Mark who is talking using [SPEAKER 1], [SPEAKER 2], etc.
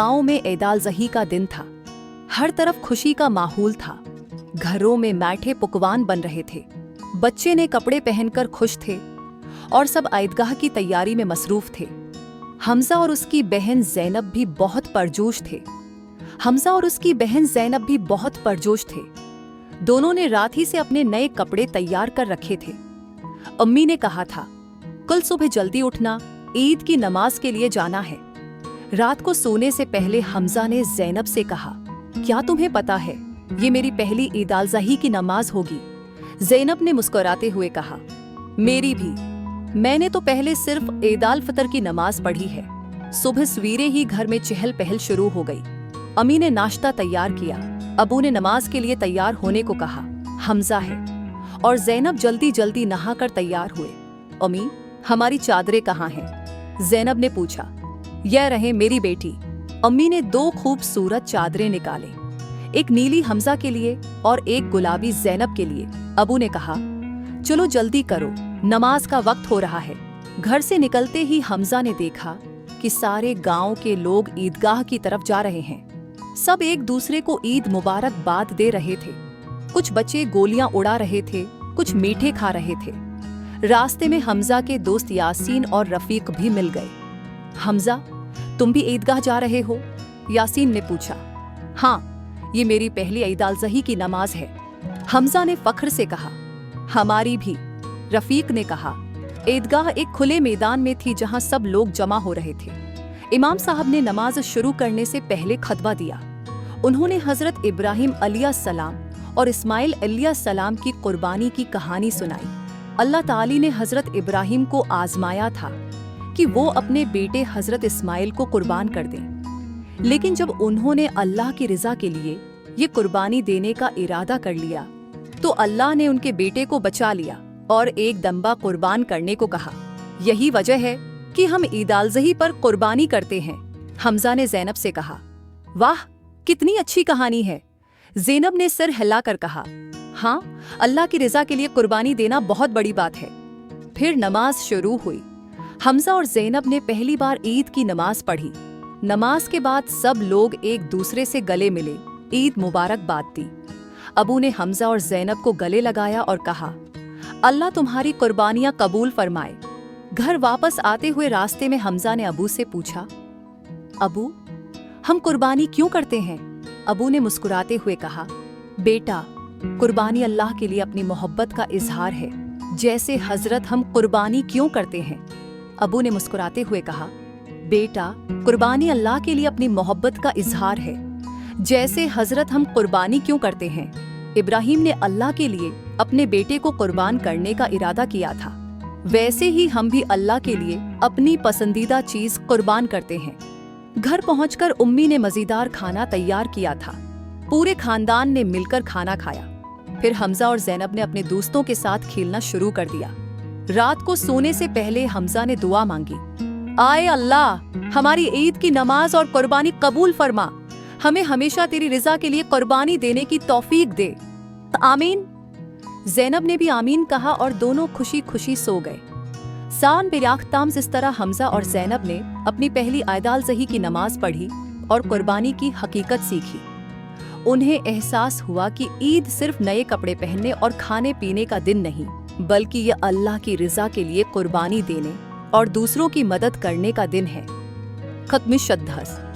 [SPEAKER 1] गांव में ईद अल ज़ही का दिन था। हर तरफ खुशी का माहौल था। घरों में मीठे पकवान बन रहे थे। बच्चे ने कपड़े पहनकर खुश थे और सब ईदगाह की तैयारी में मसरूफ थे। हमजा और उसकी बहन ज़ैनब भी बहुत परजोश थे। दोनों ने रात ही से अपने नए कपड़े तैयार कर रखे थे। अम्मी ने कहा था, कल सुबह जल्दी उठना, ईद की नमाज के लिए जाना है। रात को सोने से पहले हमजा ने ज़ैनब से कहा, क्या तुम्हें पता है ये मेरी पहली ईद अल ज़ही की नमाज होगी? ज़ैनब ने मुस्कुराते हुए कहा, मेरी भी। मैंने तो पहले सिर्फ ईद अल फितर की नमाज पढ़ी है। सुबह सवेरे ही घर में चहल पहल शुरू हो गई। अम्मी ने नाश्ता तैयार किया। अबू ने नमाज के लिए तैयार होने को कहा। हमजा है और ज़ैनब जल्दी जल्दी नहाकर तैयार हुए। अम्मी, हमारी चादरें कहाँ हैं? ज़ैनब ने पूछा। यह रहे मेरी बेटी। अम्मी ने 2 खूबसूरत चादरें निकाले, एक नीली हमजा के लिए और एक गुलाबी ज़ैनब के लिए। अबू ने कहा, चलो जल्दी करो, नमाज का वक्त हो रहा है। घर से निकलते ही हमजा ने देखा कि सारे गांव के लोग ईदगाह की तरफ जा रहे हैं। सब एक दूसरे को ईद मुबारकबाद दे रहे थे। कुछ बच्चे गोलियां उड़ा रहे थे, कुछ मीठे खा रहे थे। रास्ते में हमजा के दोस्त यासीन और रफीक भी मिल गए। हमजा, तुम भी ईदगाह जा रहे हो? यासीन ने पूछा। हाँ, ये मेरी पहली ईद अल ज़ही की नमाज है, हमजा ने फख्र से कहा। हमारी भी, रफीक ने कहा। ईदगाह एक खुले मैदान में थी जहां सब लोग जमा हो रहे थे। इमाम साहब ने नमाज शुरू करने से पहले खतबा दिया। उन्होंने हजरत इब्राहिम अलैहिस्सलाम और इस्माइल अलैहिस्सलाम की कुर्बानी की कहानी सुनाई। अल्लाह ताली ने हजरत इब्राहिम को आजमाया था कि वो अपने बेटे हजरत इस्माइल को कुर्बान कर दें, लेकिन जब उन्होंने अल्लाह की रज़ा के लिए ये कुर्बानी देने का इरादा कर लिया तो अल्लाह ने उनके बेटे को बचा लिया और एक दम्बा कुर्बान करने को कहा। यही वजह है कि हम ईद अल ज़ही पर कुर्बानी करते हैं। हमजा ने ज़ैनब से कहा। वाह, कितनी अच्छी कहानी है। ज़ैनब ने सिर हिलाकर कहा, हाँ, अल्लाह की रज़ा के लिए कुर्बानी देना बहुत बड़ी बात है। फिर नमाज शुरू हुई। हमजा और ज़ैनब ने पहली बार ईद की नमाज पढ़ी। नमाज के बाद सब लोग एक दूसरे से गले मिले, ईद मुबारकबाद दी। अबू ने हमजा और ज़ैनब को गले लगाया और कहा, अल्लाह तुम्हारी कुर्बानियां कबूल फरमाए। घर वापस आते हुए रास्ते में हमजा ने अबू से पूछा, अबू, हम कुर्बानी क्यों करते हैं? अबू ने मुस्कुराते हुए कहा, बेटा, कुर्बानी अल्लाह के लिए अपनी मोहब्बत का इजहार है, जैसे हजरत हम कुर्बानी क्यों करते हैं? अबू ने मुस्कुराते हुए कहा, बेटा, कुर्बानी अल्लाह के लिए अपनी मोहब्बत का इजहार है, जैसे हजरत हम कुर्बानी क्यों करते हैं? इब्राहिम ने अल्लाह के लिए अपने बेटे को कुर्बान करने का इरादा किया था, वैसे ही हम भी अल्लाह के लिए अपनी पसंदीदा चीज कुर्बान करते हैं। घर पहुंचकर उम्मी ने मजेदार खाना तैयार किया था। पूरे खानदान ने मिलकर खाना खाया। फिर हमजा और ज़ैनब ने अपने दोस्तों के साथ खेलना शुरू कर दिया। रात को सोने से पहले हमजा ने दुआ मांगी, आए अल्लाह, हमारी ईद की नमाज और कुर्बानी कबूल फरमा, हमें हमेशा तेरी रज़ा के लिए कुर्बानी देने की तौफीक दे। आमीन। ज़ैनब ने भी आमीन कहा और दोनों खुशी खुशी सो गए। सान बिराख्ताम इस तरह हमजा और ज़ैनब ने अपनी पहली ईद अल ज़ही की नमाज पढ़ी और कुर्बानी की हकीकत सीखी। उन्हें एहसास हुआ कि ईद सिर्फ नए कपड़े पहनने और खाने पीने का दिन नहीं, बल्कि ये अल्लाह की रज़ा के लिए कुर्बानी देने और दूसरों की मदद करने का दिन है। खत्म शद्दस।